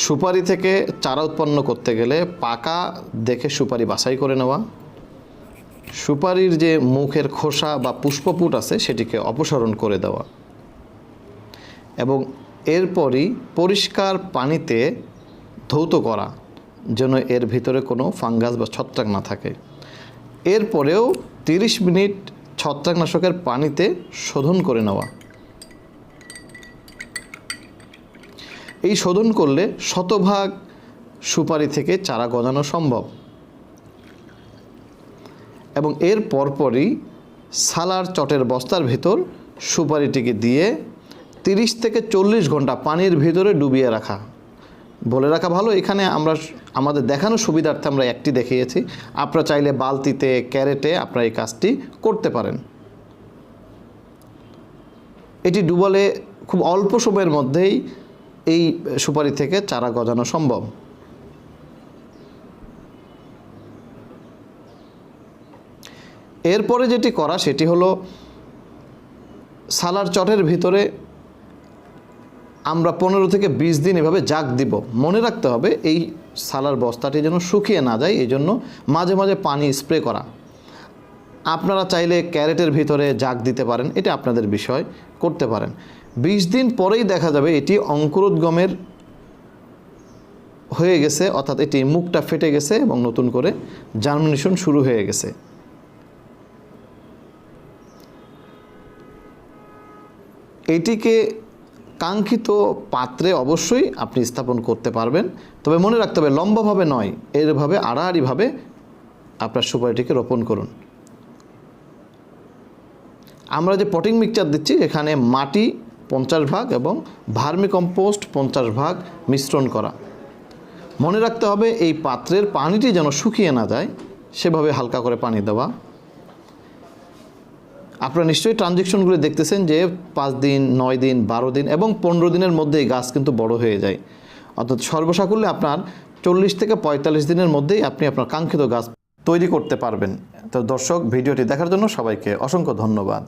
সুপারি থেকে চারা উৎপন্ন করতে গেলে পাকা দেখে সুপারি বাছাই করে নেওয়া, সুপারির যে মুখের খোসা বা পুষ্পপুট আছে সেটিকে অপসারণ করে দেওয়া এবং এরপরই পরিষ্কার পানিতে ধৌত করা যেন এর ভিতরে কোনো ফাঙ্গাস বা ছত্রাক না থাকে। এরপরেও 30 মিনিট ছত্রাকনাশকের পানিতে শোধন করে নেওয়া। এই শোধন করলে শতভাগ সুপারি থেকে চারা গজানো সম্ভব এবং এর পরপরই সালার চটের বস্তার ভিতর সুপারিটিকে দিয়ে 30 থেকে 40 ঘন্টা পানির ভিতরে ডুবিয়ে রাখা। বলে রাখা ভালো, এখানে আমরা আমাদের দেখানোর সুবিধার্থে আমরা একটি দেখিয়েছি। আপনারা চাইলে বালতিতে, ক্যারেটে আপনারা এই কাজটি করতে পারেন। এটি ডুবালে খুব অল্প সময়ের মধ্যেই এই সুপারি থেকে চারা গজানো সম্ভব। এরপরে যেটি করা সেটি হলো সালার চটের ভিতরে আমরা 15 থেকে 20 দিন এভাবে জাগ দিব। মনে রাখতে হবে এই সালার বস্তাটি যেন শুকিয়ে না যায়, এই জন্য মাঝে মাঝে পানি স্প্রে করা। আপনারা চাইলে ক্যারেটের ভিতরে জাগ দিতে পারেন, এটা আপনাদের বিষয়, করতে পারেন। 20 দিন পরেই দেখা যাবে এটি অঙ্কুরোদ্গমের হয়ে গেছে, অর্থাৎ এটি মুখটা ফেটে গেছে এবং নতুন করে জার্মিনেশন শুরু হয়ে গেছে। এটিকে কাঙ্ক্ষিত পাত্রে অবশ্যই আপনি স্থাপন করতে পারবেন, তবে মনে রাখতে হবে লম্বাভাবে নয়, এরভাবে আড়াআড়িভাবে আপনার সুপারিটিকে রোপণ করুন। আমরা যে পটিং মিক্সচার দিচ্ছি এখানে মাটি 50 ভাগ এবং ভার্মি কম্পোস্ট 50 ভাগ মিশ্রণ করা। মনে রাখতে হবে এই পাত্রের পানিটি যেন শুকিয়ে না যায়, সেভাবে হালকা করে পানি দেওয়া। আপনারা নিশ্চয়ই ট্রানজেকশনগুলো দেখতেছেন যে 5 দিন, 9 দিন, 12 দিন এবং 15 দিনের মধ্যেই গাছ কিন্তু বড় হয়ে যায়। অর্থাৎ সর্বসাকুল্যে আপনার 40 থেকে 45 দিনের মধ্যেই আপনি আপনার কাঙ্ক্ষিত গাছ তৈরি করতে পারবেন। তো দর্শক, ভিডিওটি দেখার জন্য সবাইকে অসংখ্য ধন্যবাদ।